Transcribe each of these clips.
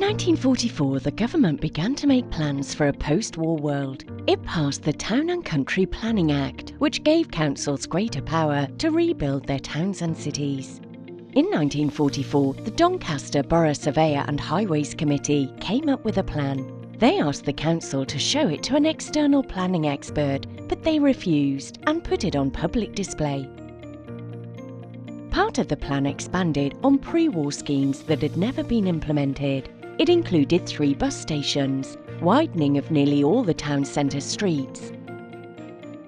1944, the government began to make plans for a post-war world. It passed the Town and Country Planning Act, which gave councils greater power to rebuild their towns and cities. In 1944, the Doncaster Borough Surveyor and Highways Committee came up with a plan. They asked the council to show it to an external planning expert, but they refused and put it on public display. Part of the plan expanded on pre-war schemes that had never been implemented. It included 3 bus stations, widening of nearly all the town centre streets,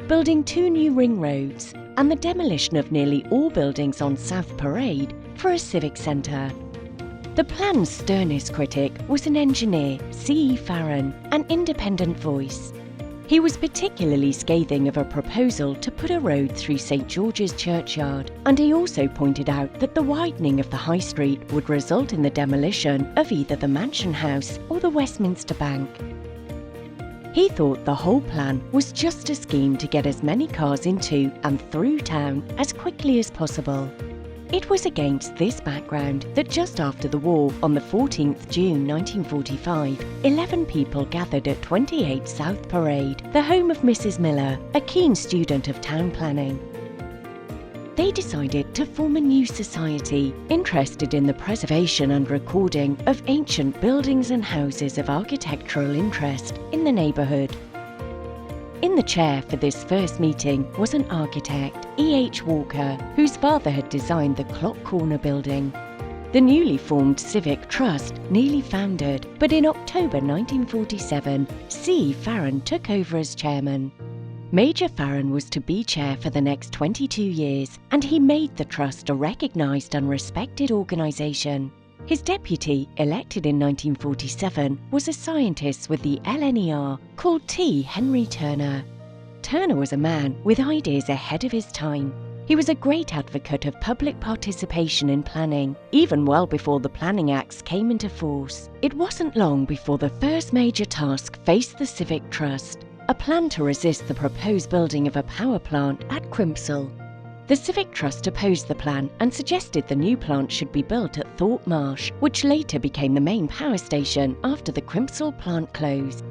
building 2 new ring roads, and the demolition of nearly all buildings on South Parade for a civic centre. The plan's sternest critic was an engineer, C.E. Farron, an independent voice. He was particularly scathing of a proposal to put a road through St George's Churchyard, and he also pointed out that the widening of the High Street would result in the demolition of either the Mansion House or the Westminster Bank. He thought the whole plan was just a scheme to get as many cars into and through town as quickly as possible. It was against this background that just after the war, on the 14th June 1945, 11 people gathered at 28 South Parade, the home of Mrs. Miller, a keen student of town planning. They decided to form a new society interested in the preservation and recording of ancient buildings and houses of architectural interest in the neighbourhood. In the chair for this first meeting was an architect, E.H. Walker, whose father had designed the Clock Corner building. The newly formed Civic Trust nearly foundered, but in October 1947, C. Farron took over as chairman. Major Farron was to be chair for the next 22 years, and he made the trust a recognised and respected organisation. His deputy, elected in 1947, was a scientist with the LNER called T. Henry Turner. Turner was a man with ideas ahead of his time. He was a great advocate of public participation in planning, even well before the Planning Acts came into force. It wasn't long before the first major task faced the Civic Trust, a plan to resist the proposed building of a power plant at Crimpsall. The Civic Trust opposed the plan and suggested the new plant should be built at Thorpe Marsh, which later became the main power station after the Crimpsall plant closed.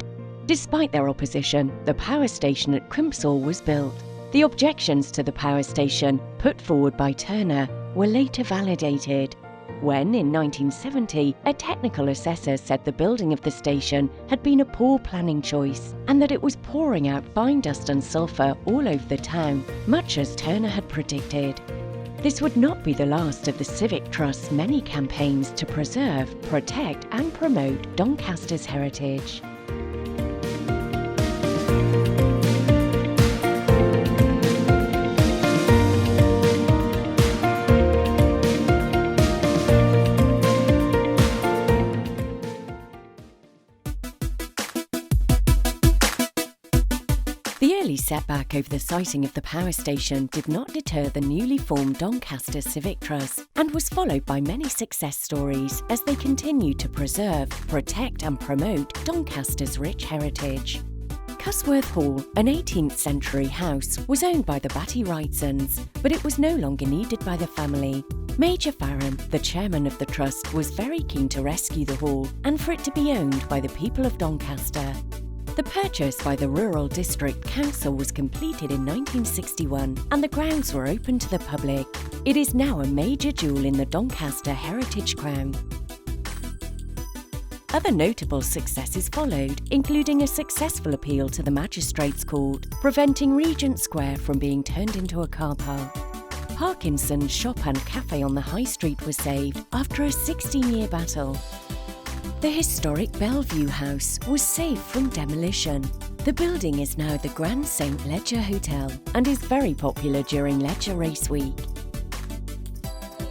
Despite their opposition, the power station at Crimpsall was built. The objections to the power station, put forward by Turner, were later validated. When, in 1970, a technical assessor said the building of the station had been a poor planning choice and that it was pouring out fine dust and sulphur all over the town, much as Turner had predicted. This would not be the last of the Civic Trust's many campaigns to preserve, protect and promote Doncaster's heritage. The early setback over the siting of the power station did not deter the newly formed Doncaster Civic Trust and was followed by many success stories as they continued to preserve, protect and promote Doncaster's rich heritage. Cusworth Hall, an 18th century house, was owned by the Batty Wrightsons, but it was no longer needed by the family. Major Farron, the chairman of the trust, was very keen to rescue the hall and for it to be owned by the people of Doncaster. The purchase by the Rural District Council was completed in 1961 and the grounds were open to the public. It is now a major jewel in the Doncaster Heritage Crown. Other notable successes followed, including a successful appeal to the Magistrates' Court, preventing Regent Square from being turned into a car park. Parkinson's shop and cafe on the High Street was saved after a 16-year battle. The historic Bellevue House was saved from demolition. The building is now the Grand St Leger Hotel and is very popular during Leger Race Week.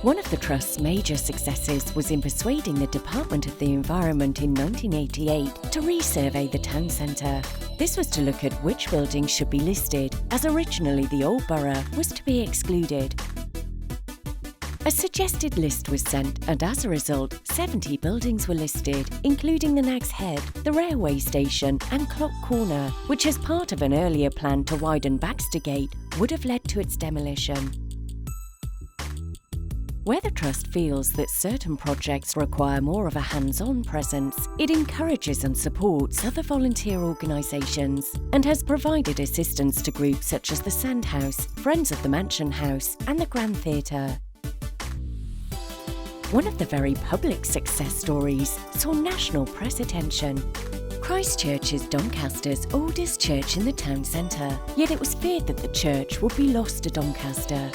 One of the Trust's major successes was in persuading the Department of the Environment in 1988 to resurvey the town centre. This was to look at which buildings should be listed, as originally the old borough was to be excluded. A suggested list was sent and as a result, 70 buildings were listed, including the Nag's Head, the railway station and Clock Corner, which as part of an earlier plan to widen Baxter Gate would have led to its demolition. Where the Trust feels that certain projects require more of a hands-on presence, it encourages and supports other volunteer organisations and has provided assistance to groups such as the Sandhouse, Friends of the Mansion House and the Grand Theatre. One of the very public success stories saw national press attention. Christchurch is Doncaster's oldest church in the town centre, yet it was feared that the church would be lost to Doncaster.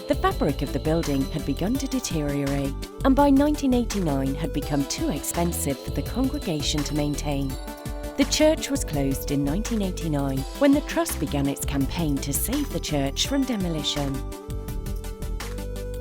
The fabric of the building had begun to deteriorate and by 1989 had become too expensive for the congregation to maintain. The church was closed in 1989 when the Trust began its campaign to save the church from demolition.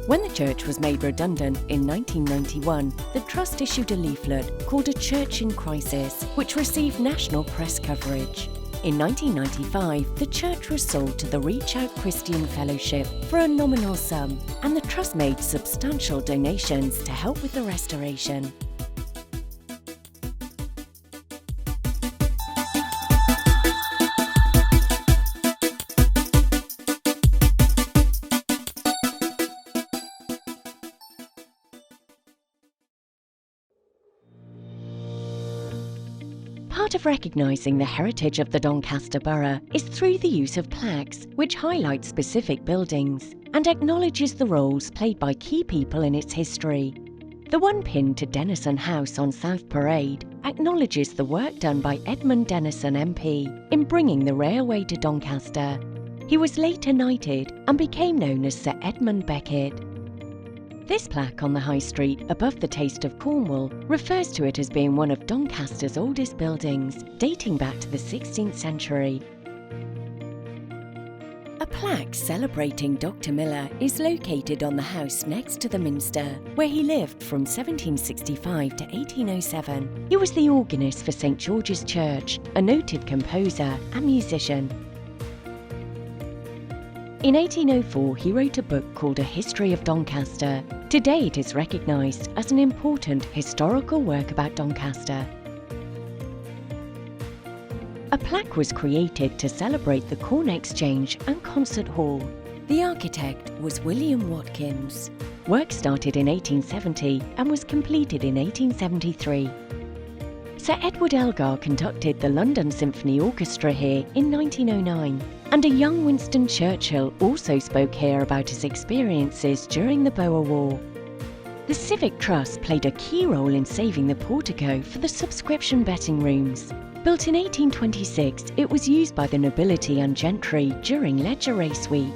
When the church was made redundant in 1991, the Trust issued a leaflet called A Church in Crisis, which received national press coverage. In 1995, the church was sold to the Reach Out Christian Fellowship for a nominal sum, and the Trust made substantial donations to help with the restoration. Part of recognising the heritage of the Doncaster Borough is through the use of plaques which highlight specific buildings and acknowledges the roles played by key people in its history. The one pinned to Denison House on South Parade acknowledges the work done by Edmund Denison MP in bringing the railway to Doncaster. He was later knighted and became known as Sir Edmund Beckett. This plaque on the High Street above the Taste of Cornwall refers to it as being one of Doncaster's oldest buildings, dating back to the 16th century. A plaque celebrating Dr. Miller is located on the house next to the Minster, where he lived from 1765 to 1807. He was the organist for St George's Church, a noted composer and musician. In 1804, he wrote a book called A History of Doncaster. Today it is recognised as an important historical work about Doncaster. A plaque was created to celebrate the Corn Exchange and Concert Hall. The architect was William Watkins. Work started in 1870 and was completed in 1873. Sir Edward Elgar conducted the London Symphony Orchestra here in 1909, and a young Winston Churchill also spoke here about his experiences during the Boer War. The Civic Trust played a key role in saving the portico for the subscription betting rooms. Built in 1826, it was used by the nobility and gentry during Leger Race Week.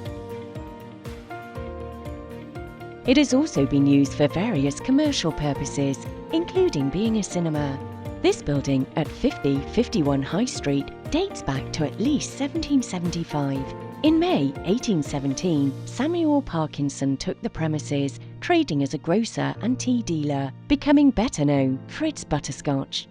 It has also been used for various commercial purposes, including being a cinema. This building at 5051 High Street dates back to at least 1775. In May 1817, Samuel Parkinson took the premises, trading as a grocer and tea dealer, becoming better known for its butterscotch.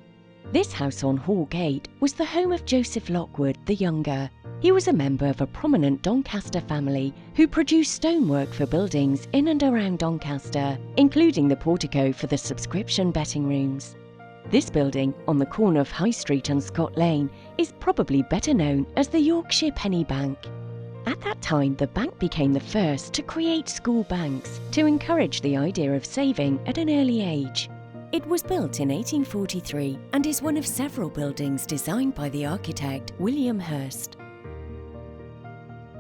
This house on Hall Gate was the home of Joseph Lockwood the Younger. He was a member of a prominent Doncaster family who produced stonework for buildings in and around Doncaster, including the portico for the subscription betting rooms. This building, on the corner of High Street and Scott Lane, is probably better known as the Yorkshire Penny Bank. At that time, the bank became the first to create school banks to encourage the idea of saving at an early age. It was built in 1843 and is one of several buildings designed by the architect William Hurst.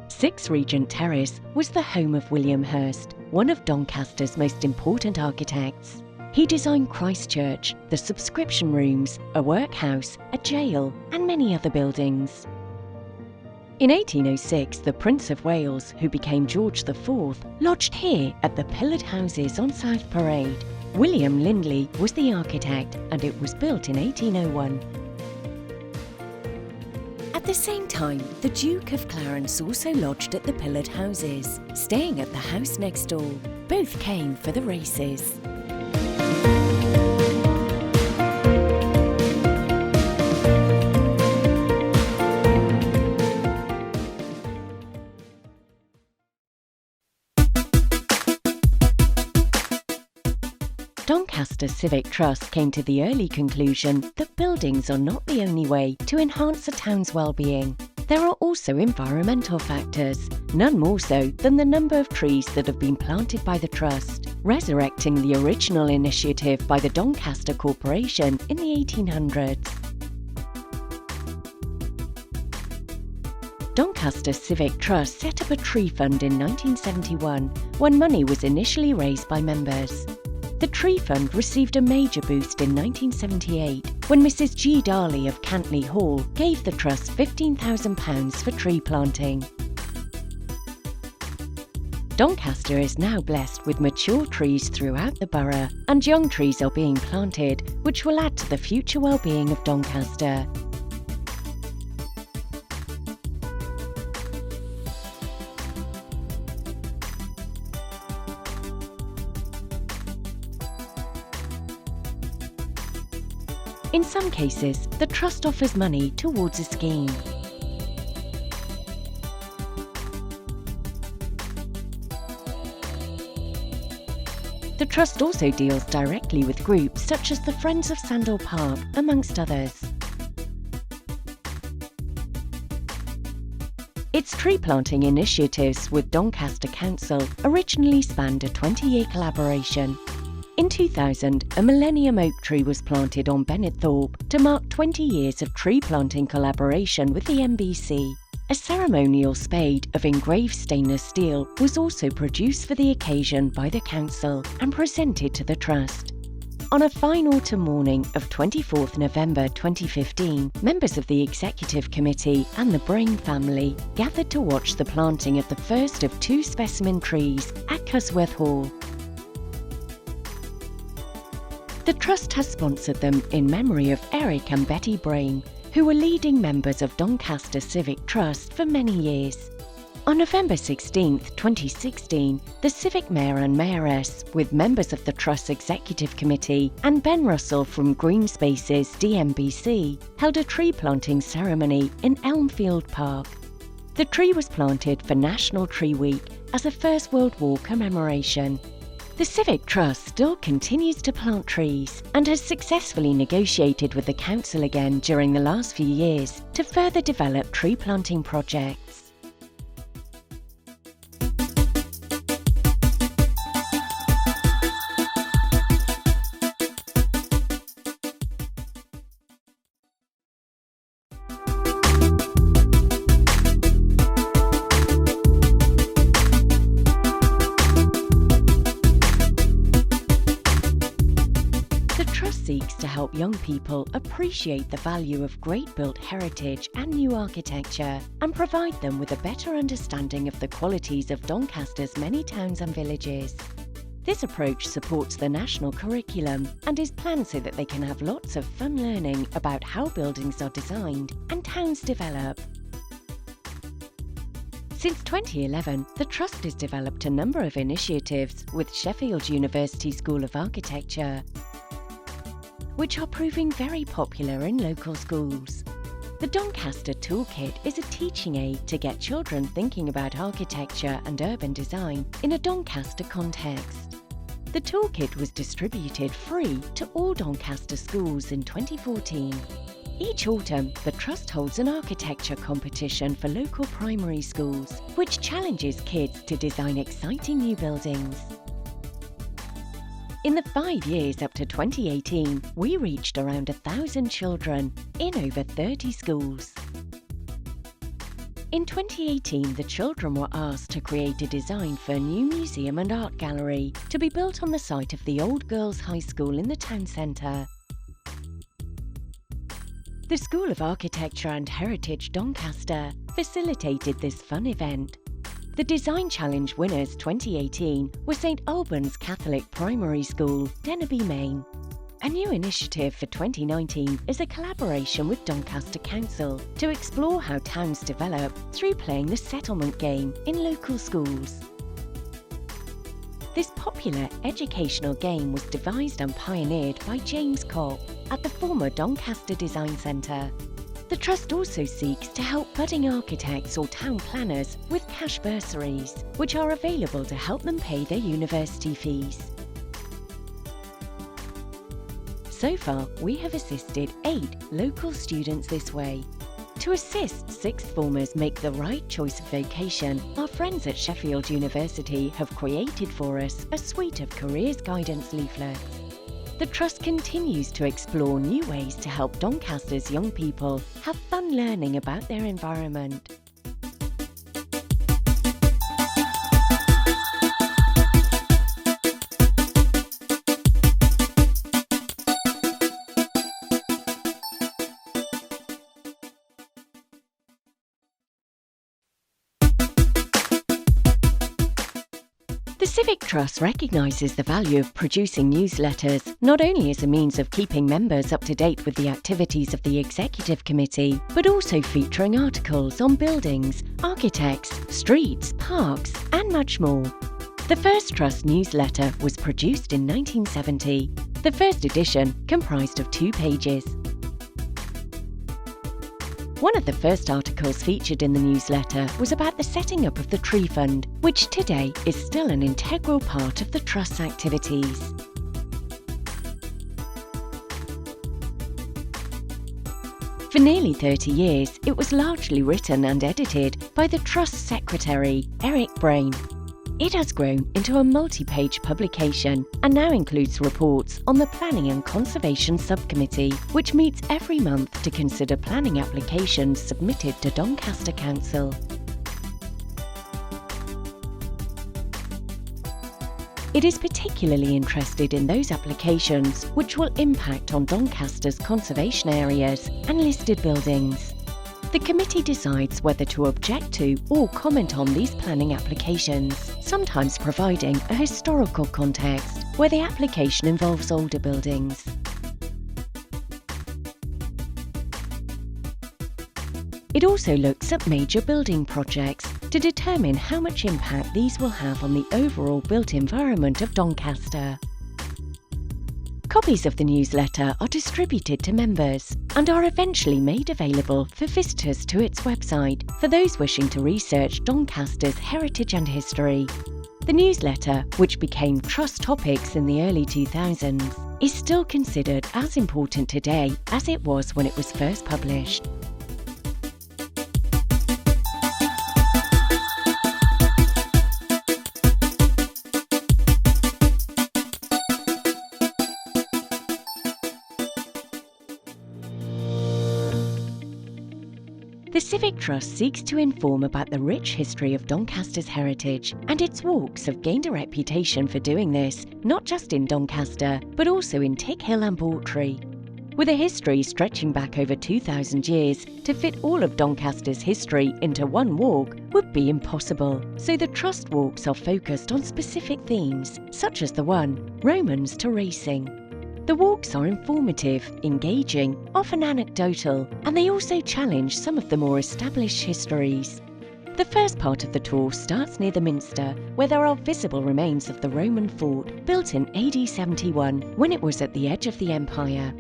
6 Regent Terrace was the home of William Hurst, one of Doncaster's most important architects. He designed Christchurch, the subscription rooms, a workhouse, a jail, and many other buildings. In 1806, the Prince of Wales, who became George IV, lodged here at the pillared houses on South Parade. William Lindley was the architect, and it was built in 1801. At the same time, the Duke of Clarence also lodged at the pillared houses, staying at the house next door. Both came for the races. Doncaster Civic Trust came to the early conclusion that buildings are not the only way to enhance a town's well-being. There are also environmental factors, none more so than the number of trees that have been planted by the Trust. resurrecting the original initiative by the Doncaster Corporation in the 1800s. Doncaster Civic Trust set up a tree fund in 1971 when money was initially raised by members. The tree fund received a major boost in 1978 when Mrs. G. Darley of Cantley Hall gave the trust £15,000 for tree planting. Doncaster is now blessed with mature trees throughout the borough, and young trees are being planted, which will add to the future well-being of Doncaster. In some cases, the Trust offers money towards a scheme. The Trust also deals directly with groups such as the Friends of Sandal Park, amongst others. Its tree planting initiatives with Doncaster Council originally spanned a 20-year collaboration. In 2000, a millennium oak tree was planted on Bennettthorpe to mark 20 years of tree planting collaboration with the MBC. A ceremonial spade of engraved stainless steel was also produced for the occasion by the council and presented to the Trust. On a fine autumn morning of 24th November 2015, members of the Executive Committee and the Brain family gathered to watch the planting of the first of 2 specimen trees at Cusworth Hall. The Trust has sponsored them in memory of Eric and Betty Brain, who were leading members of Doncaster Civic Trust for many years. On November 16, 2016, the Civic Mayor and Mayoress, with members of the Trust's Executive Committee and Ben Russell from Green Spaces DMBC, held a tree planting ceremony in Elmfield Park. The tree was planted for National Tree Week as a First World War commemoration. The Civic Trust still continues to plant trees and has successfully negotiated with the council again during the last few years to further develop tree planting projects. Seeks to help young people appreciate the value of great built heritage and new architecture and provide them with a better understanding of the qualities of Doncaster's many towns and villages. This approach supports the national curriculum and is planned so that they can have lots of fun learning about how buildings are designed and towns develop. Since 2011, the Trust has developed a number of initiatives with Sheffield University School of Architecture, which are proving very popular in local schools. The Doncaster Toolkit is a teaching aid to get children thinking about architecture and urban design in a Doncaster context. The toolkit was distributed free to all Doncaster schools in 2014. Each autumn, the Trust holds an architecture competition for local primary schools, which challenges kids to design exciting new buildings. In the 5 years up to 2018, we reached around 1,000 children in over 30 schools. In 2018, the children were asked to create a design for a new museum and art gallery to be built on the site of the old Girls' High School in the town centre. The School of Architecture and Heritage Doncaster facilitated this fun event. The Design Challenge winners 2018 were St Albans Catholic Primary School, Dennerby, Maine. A new initiative for 2019 is a collaboration with Doncaster Council to explore how towns develop through playing the settlement game in local schools. This popular educational game was devised and pioneered by James Cobb at the former Doncaster Design Centre. The Trust also seeks to help budding architects or town planners with cash bursaries, which are available to help them pay their university fees. So far, we have assisted 8 local students this way. to assist sixth formers make the right choice of vocation, our friends at Sheffield University have created for us a suite of careers guidance leaflets. The Trust continues to explore new ways to help Doncaster's young people have fun learning about their environment. The Civic Trust recognises the value of producing newsletters, not only as a means of keeping members up to date with the activities of the Executive Committee, but also featuring articles on buildings, architects, streets, parks, and much more. The first Trust newsletter was produced in 1970. The first edition comprised of 2 pages. One of the first articles featured in the newsletter was about the setting up of the Tree Fund, which today is still an integral part of the Trust's activities. For nearly 30 years, it was largely written and edited by the Trust's secretary, Eric Brain. It has grown into a multi-page publication and now includes reports on the Planning and Conservation Subcommittee, which meets every month to consider planning applications submitted to Doncaster Council. It is particularly interested in those applications which will impact on Doncaster's conservation areas and listed buildings. The committee decides whether to object to or comment on these planning applications, sometimes providing a historical context where the application involves older buildings. It also looks at major building projects to determine how much impact these will have on the overall built environment of Doncaster. Copies of the newsletter are distributed to members and are eventually made available for visitors to its website for those wishing to research Doncaster's heritage and history. The newsletter, which became Trust Topics in the early 2000s, is still considered as important today as it was when it was first published. The Civic Trust seeks to inform about the rich history of Doncaster's heritage, and its walks have gained a reputation for doing this, not just in Doncaster, but also in Tick Hill and Bawtry. With a history stretching back over 2,000 years, to fit all of Doncaster's history into one walk would be impossible, so the Trust walks are focused on specific themes, such as the one, Romans to Racing. The walks are informative, engaging, often anecdotal, and they also challenge some of the more established histories. The first part of the tour starts near the Minster, where there are visible remains of the Roman fort, built in AD 71, when it was at the edge of the empire.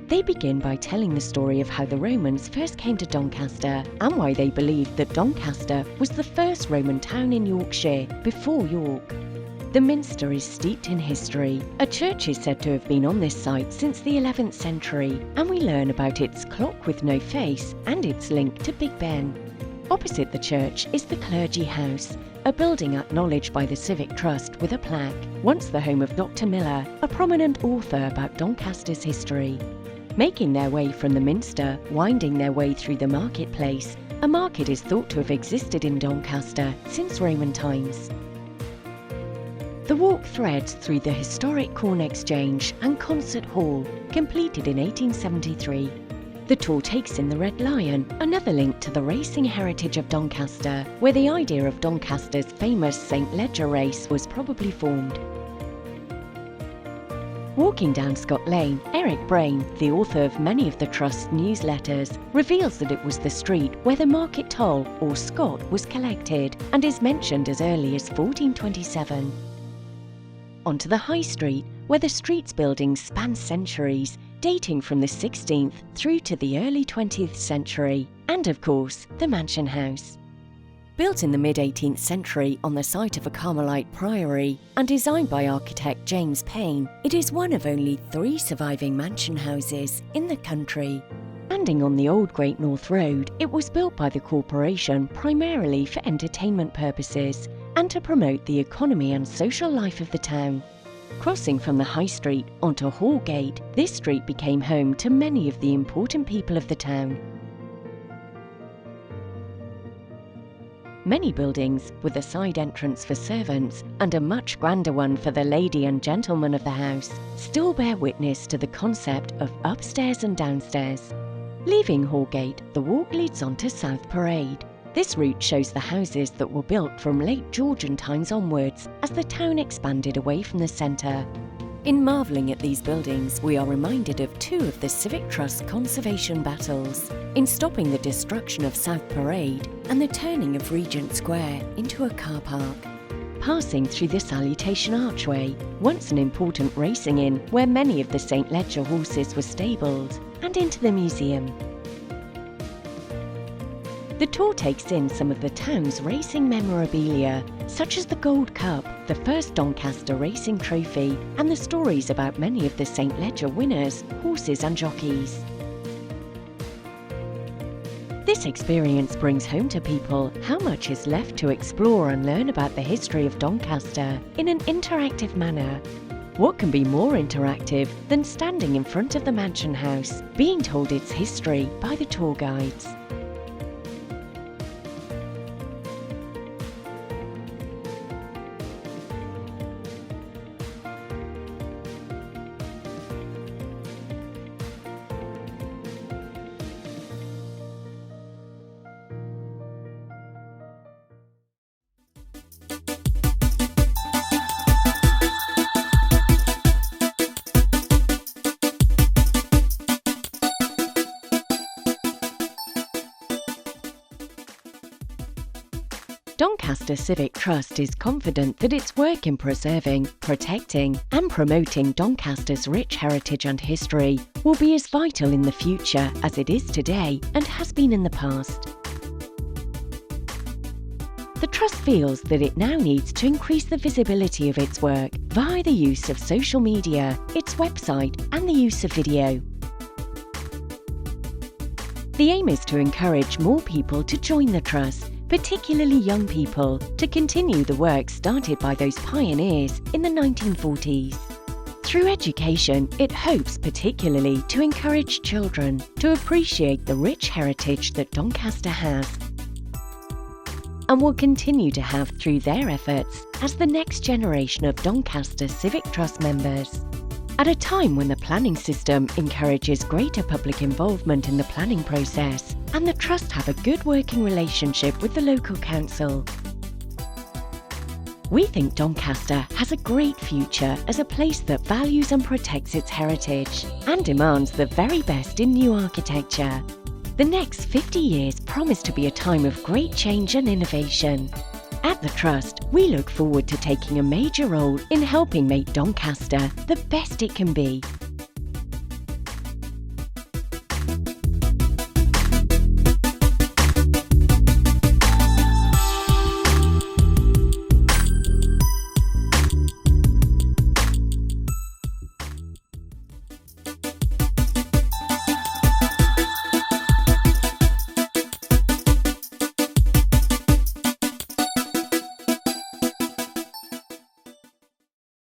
They begin by telling the story of how the Romans first came to Doncaster, and why they believed that Doncaster was the first Roman town in Yorkshire, before York. The Minster is steeped in history. A church is said to have been on this site since the 11th century, and we learn about its clock with no face and its link to Big Ben. Opposite the church is the Clergy House, a building acknowledged by the Civic Trust with a plaque, once the home of Dr. Miller, a prominent author about Doncaster's history. Making their way from the Minster, winding their way through the marketplace, a market is thought to have existed in Doncaster since Roman times. The walk threads through the historic Corn Exchange and Concert Hall, completed in 1873. The tour takes in the Red Lion, another link to the racing heritage of Doncaster, where the idea of Doncaster's famous St Leger race was probably formed. Walking down Scott Lane, Eric Brain, the author of many of the Trust's newsletters, reveals that it was the street where the market toll, or scot, was collected, and is mentioned as early as 1427. Onto the High Street, where the street's buildings span centuries, dating from the 16th through to the early 20th century, and of course, the Mansion House. Built in the mid-18th century on the site of a Carmelite priory and designed by architect James Payne, it is one of only 3 surviving mansion houses in the country. Standing on the old Great North Road, it was built by the corporation primarily for entertainment purposes and to promote the economy and social life of the town. Crossing from the High Street onto Hallgate, this street became home to many of the important people of the town. Many buildings, with a side entrance for servants and a much grander one for the lady and gentleman of the house, still bear witness to the concept of upstairs and downstairs. Leaving Hallgate, the walk leads on to South Parade. This route shows the houses that were built from late Georgian times onwards as the town expanded away from the centre. In marvelling at these buildings, we are reminded of two of the Civic Trust conservation battles, in stopping the destruction of South Parade and the turning of Regent Square into a car park. Passing through the Salutation Archway, once an important racing inn where many of the St Leger horses were stabled, and into the museum. The tour takes in some of the town's racing memorabilia, such as the Gold Cup, the first Doncaster racing trophy, and the stories about many of the St Leger winners, horses and jockeys. This experience brings home to people how much is left to explore and learn about the history of Doncaster in an interactive manner. What can be more interactive than standing in front of the Mansion House, being told its history by the tour guides? Doncaster Civic Trust is confident that its work in preserving, protecting and promoting Doncaster's rich heritage and history will be as vital in the future as it is today and has been in the past. The Trust feels that it now needs to increase the visibility of its work via the use of social media, its website and the use of video. The aim is to encourage more people to join the Trust, particularly young people, to continue the work started by those pioneers in the 1940s. Through education, it hopes particularly to encourage children to appreciate the rich heritage that Doncaster has, and will continue to have through their efforts as the next generation of Doncaster Civic Trust members. At a time when the planning system encourages greater public involvement in the planning process, and the Trust have a good working relationship with the local council. We think Doncaster has a great future as a place that values and protects its heritage and demands the very best in new architecture. The next 50 years promise to be a time of great change and innovation. At the Trust, we look forward to taking a major role in helping make Doncaster the best it can be.